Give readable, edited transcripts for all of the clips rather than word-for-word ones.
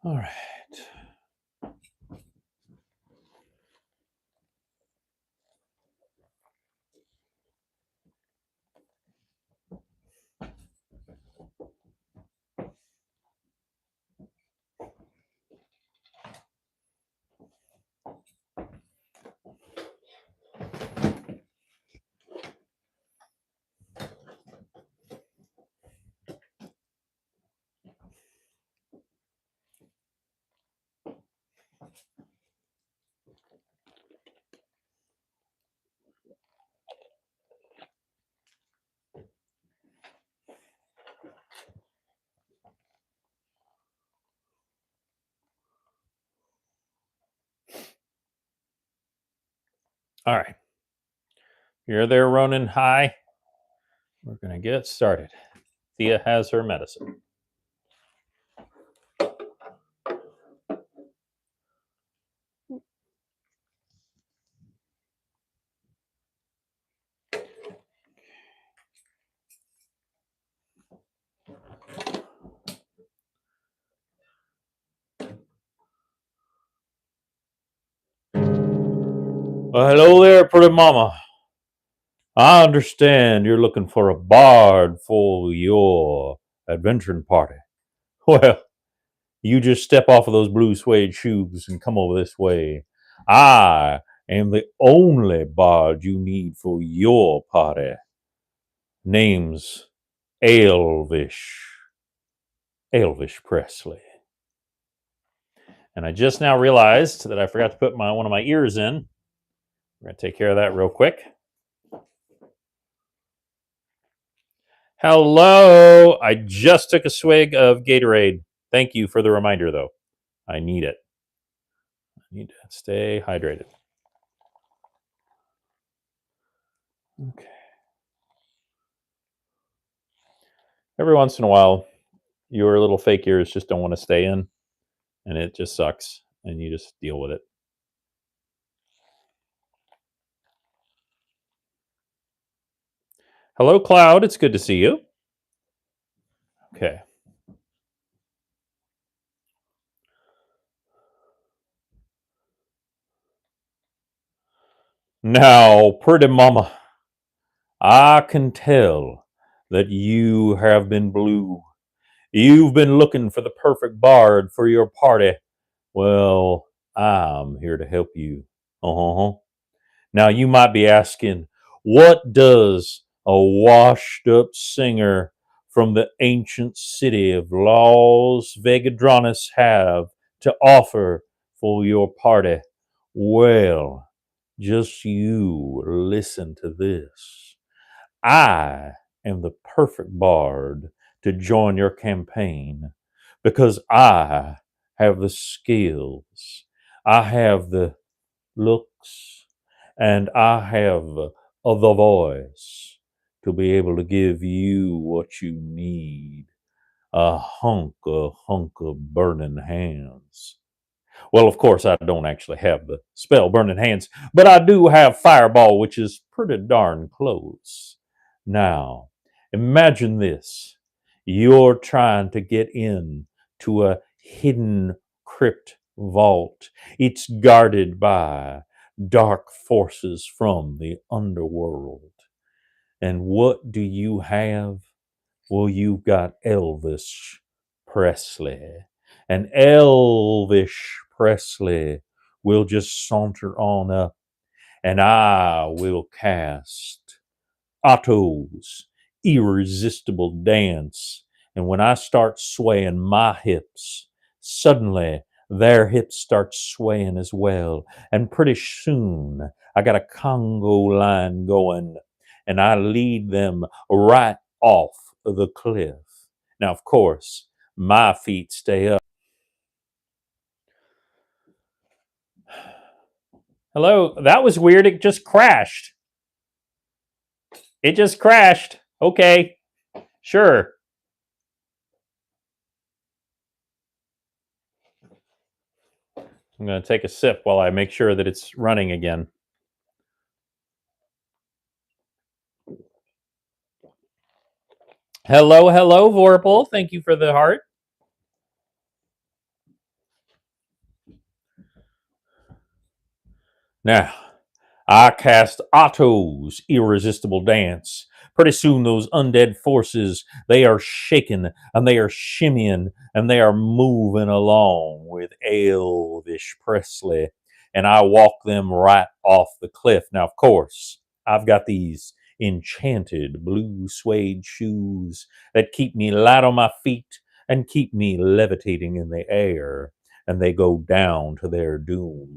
All right. All right. You're there, Ronan. Hi. We're going to get started. Thea has her medicine. Well, hello there, pretty mama. I understand you're looking for a bard for your adventuring party. Well, you just step off of those blue suede shoes and come over this way. I am the only bard you need for your party. Name's Elvish. Elvish Presley. And I just now realized that I forgot to put one of my ears in. We're going to take care of that real quick. Hello. I just took a swig of Gatorade. Thank you for the reminder, though. I need it. I need to stay hydrated. Okay. Every once in a while, your little fake ears just don't want to stay in, and it just sucks, and you just deal with it. Hello, Cloud. It's good to see you. Okay. Now, pretty mama, I can tell that you have been blue. You've been looking for the perfect bard for your party. Well, I'm here to help you. Uh-huh. Now, you might be asking, what does a washed up singer from the ancient city of Las Vegadronis have to offer for your party? Well, just you listen to this. I am the perfect bard to join your campaign because I have the skills, I have the looks, and I have the voice to be able to give you what you need, a hunk of burning hands. Well, of course, I don't actually have the spell burning hands, but I do have fireball, which is pretty darn close. Now, imagine this. You're trying to get in to a hidden crypt vault. It's guarded by dark forces from the underworld. And what do you have? Well, you've got Elvis Presley. And Elvish Presley will just saunter on up, and I will cast Otto's irresistible dance. And when I start swaying my hips, suddenly their hips start swaying as well. And pretty soon I got a Congo line going, and I lead them right off the cliff. Now, of course, my feet stay up. Hello, that was weird. It just crashed. It just crashed. Okay, sure. I'm going to take a sip while I make sure that it's running again. Hello, hello, Vorpal. Thank you for the heart. Now, I cast Otto's irresistible dance. Pretty soon, those undead forces, they are shaking and they are shimmying and they are moving along with Elvish Presley. And I walk them right off the cliff. Now, of course, I've got these enchanted blue suede shoes that keep me light on my feet and keep me levitating in the air. And they go down to their doom.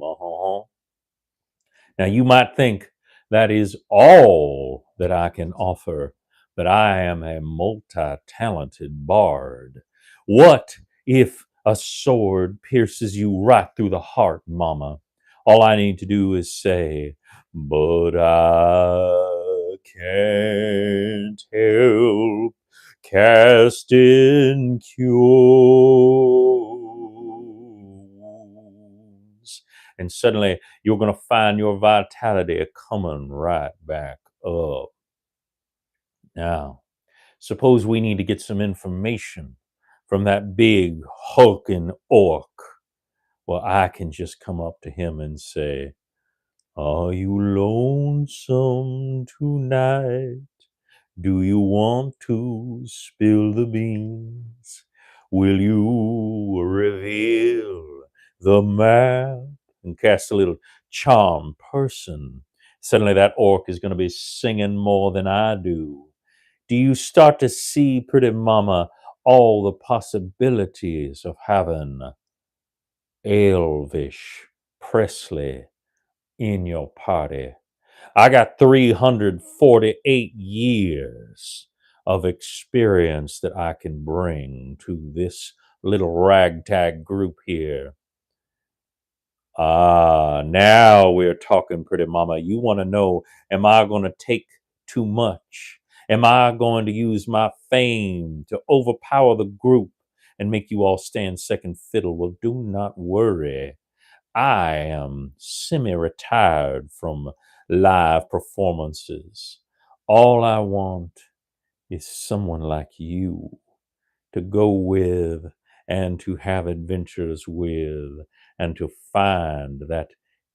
Now, you might think that is all that I can offer, but I am a multi talented bard. What if a sword pierces you right through the heart, Mama? All I need to do is say, but I can't help casting cures. And suddenly you're going to find your vitality coming right back up. Now, suppose we need to get some information from that big hulking orc. Well, I can just come up to him and say, are you lonesome tonight? Do you want to spill the beans? Will you reveal the map and cast a little charm person? Suddenly, that orc is going to be singing more than I do. Do you start to see, pretty mama, all the possibilities of having Elvish Presley in your party? I got 348 years of experience that I can bring to this little ragtag group here. Now we're talking, pretty mama. You want to know, am I going to take too much? Am I going to use my fame to overpower the group and make you all stand second fiddle? Well, do not worry. I am semi retired from live performances. All I want is someone like you to go with and to have adventures with and to find that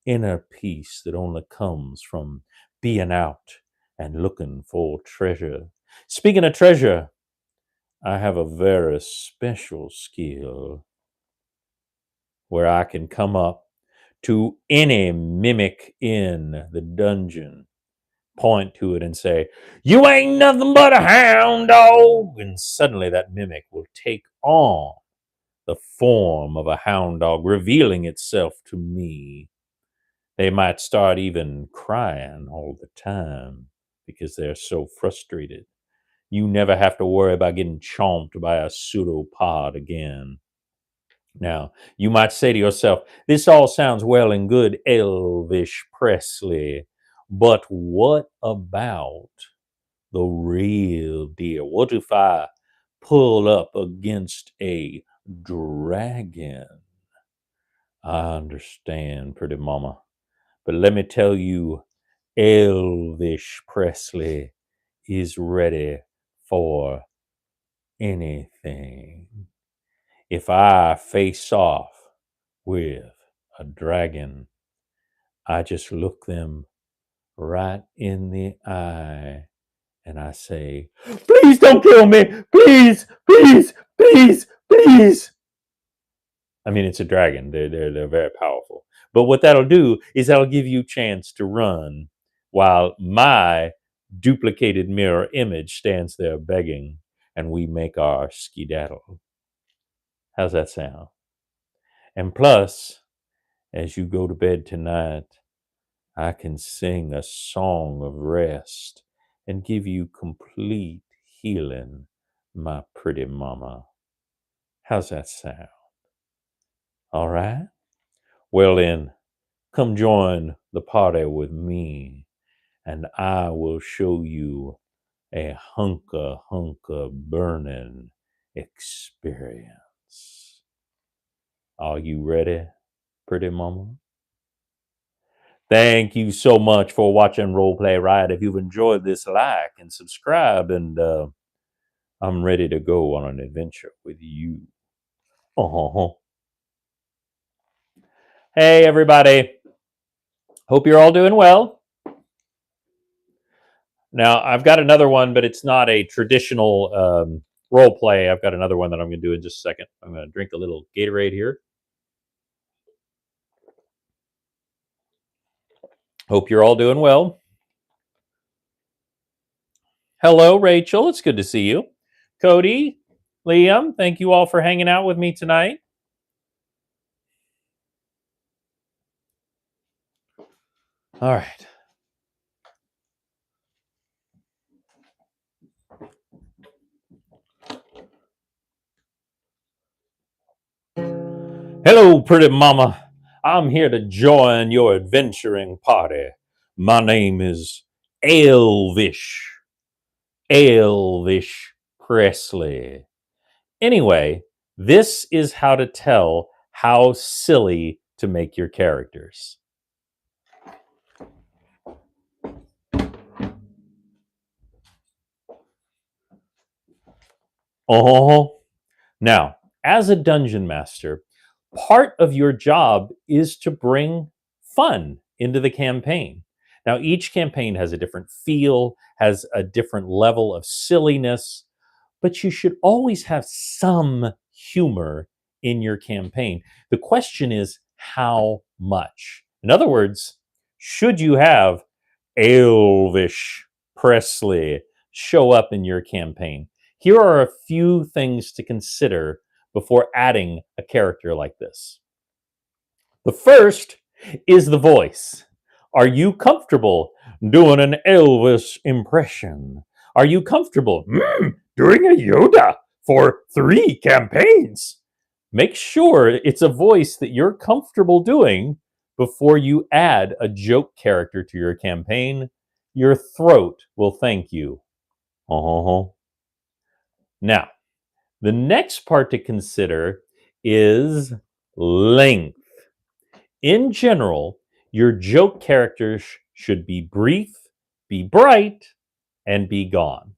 inner peace that only comes from being out and looking for treasure. Speaking of treasure, I have a very special skill where I can come up to any mimic in the dungeon, point to it and say, you ain't nothing but a hound dog. And suddenly that mimic will take on the form of a hound dog, revealing itself to me. They might start even crying all the time because they're so frustrated. You never have to worry about getting chomped by a pseudopod again. Now, you might say to yourself, this all sounds well and good, Elvish Presley, but what about the real deal? What if I pull up against a dragon? I understand, pretty mama, but let me tell you, Elvish Presley is ready for anything. If I face off with a dragon, I just look them right in the eye and I say, please don't kill me. Please, please, please, please. I mean, it's a dragon. They're very powerful. But what that'll do is that'll give you a chance to run while my duplicated mirror image stands there begging and we make our skedaddle. How's that sound? And plus, as you go to bed tonight, I can sing a song of rest and give you complete healing, my pretty mama. How's that sound? All right? Well, then, come join the party with me, and I will show you a hunka burning experience. Are you ready, pretty mama? Thank you so much for watching Roleplay Riot. If you've enjoyed this, like and subscribe, and I'm ready to go on an adventure with you. Uh-huh. Hey, everybody. Hope you're all doing well. Now, I've got another one, but it's not a traditional role play. I've got another one that I'm going to do in just a second. I'm going to drink a little Gatorade here. Hope you're all doing well. Hello, Rachel. It's good to see you. Cody, Liam, thank you all for hanging out with me tonight. All right. Hello, pretty mama. I'm here to join your adventuring party. My name is Elvish. Elvish Presley. Anyway, this is how to tell how silly to make your characters. Oh, now, as a dungeon master, part of your job is to bring fun into the campaign. Now, each campaign has a different feel, has a different level of silliness, but you should always have some humor in your campaign. The question is, how much? In other words, should you have Elvish Presley show up in your campaign? Here are a few things to consider before adding a character like this. The first is the voice. Are you comfortable doing an Elvis impression? Are you comfortable doing a Yoda for 3 campaigns? Make sure it's a voice that you're comfortable doing before you add a joke character to your campaign. Your throat will thank you. Uh-huh. Now, the next part to consider is length. In general, your joke characters should be brief, be bright, and be gone.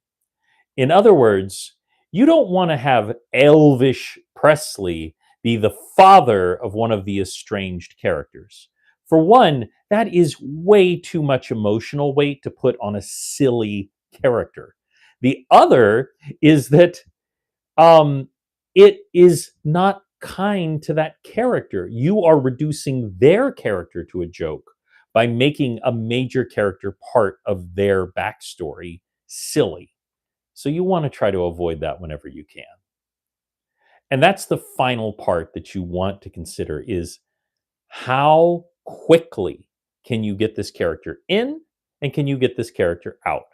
In other words, you don't want to have Elvish Presley be the father of one of the estranged characters. For one, that is way too much emotional weight to put on a silly character. The other is that it is not kind to that character. You are reducing their character to a joke by making a major character part of their backstory silly. So you want to try to avoid that whenever you can. And that's the final part that you want to consider is how quickly can you get this character in and can you get this character out?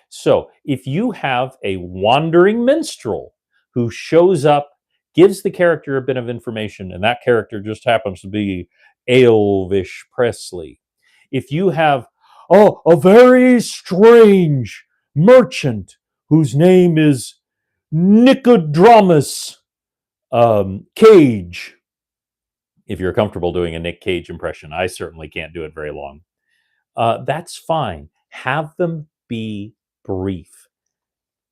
So if you have a wandering minstrel who shows up, gives the character a bit of information, and that character just happens to be Elvish Presley. If you have, a very strange merchant whose name is Nicodramus Cage, if you're comfortable doing a Nick Cage impression, I certainly can't do it very long. That's fine. Have them be brief.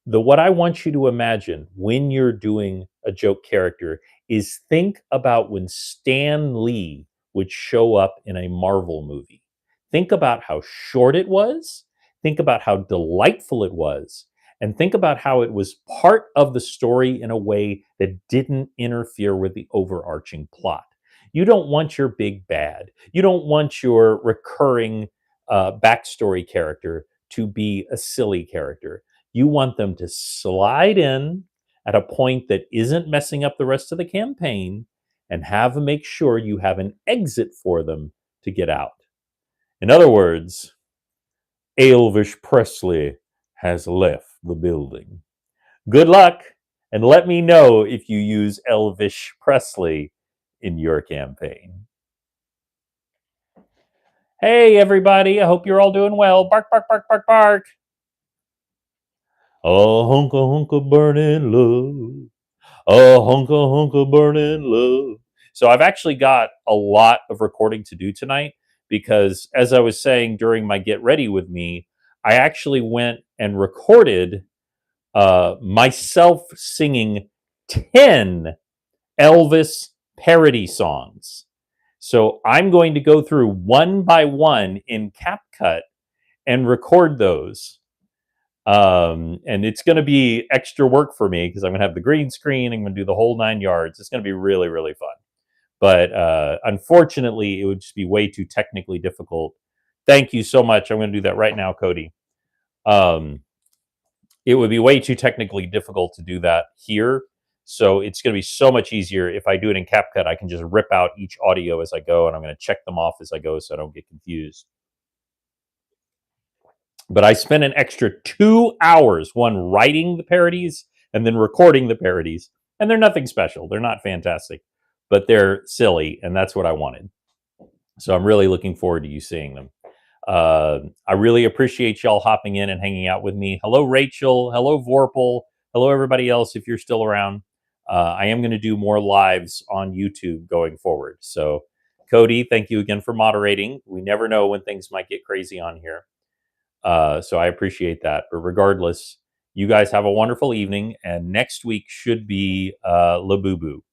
What I want you to imagine when you're doing a joke character is think about when Stan Lee would show up in a Marvel movie. Think about how short it was, think about how delightful it was, and think about how it was part of the story in a way that didn't interfere with the overarching plot. You don't want your big bad. You don't want your recurring backstory character to be a silly character. You want them to slide in at a point that isn't messing up the rest of the campaign and have them make sure you have an exit for them to get out. In other words, Elvish Presley has left the building. Good luck, and let me know if you use Elvish Presley in your campaign. Hey, everybody, I hope you're all doing well. Bark, bark, bark, bark, bark. A hunka hunka burning love. A hunka hunka burning love. So I've actually got a lot of recording to do tonight because, as I was saying during my get ready with me, I actually went and recorded myself singing 10 Elvis parody songs. So I'm going to go through one by one in CapCut and record those. And it's going to be extra work for me because I'm going to have the green screen. I'm going to do the whole 9 yards. It's going to be really, really fun. But unfortunately, it would just be way too technically difficult. Thank you so much. I'm going to do that right now, Cody. It would be way too technically difficult to do that here. So it's going to be so much easier if I do it in CapCut. I can just rip out each audio as I go, and I'm going to check them off as I go so I don't get confused. But I spent an extra 2 hours, one writing the parodies and then recording the parodies. And they're nothing special. They're not fantastic, but they're silly, and that's what I wanted. So I'm really looking forward to you seeing them. I really appreciate y'all hopping in and hanging out with me. Hello, Rachel. Hello, Vorpal. Hello, everybody else, if you're still around. I am going to do more lives on YouTube going forward. So, Cody, thank you again for moderating. We never know when things might get crazy on here. So I appreciate that. But regardless, you guys have a wonderful evening. And next week should be La Boo Boo.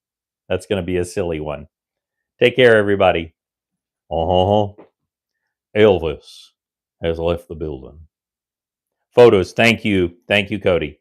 That's going to be a silly one. Take care, everybody. Elvis has left the building. Photos. Thank you. Thank you, Cody.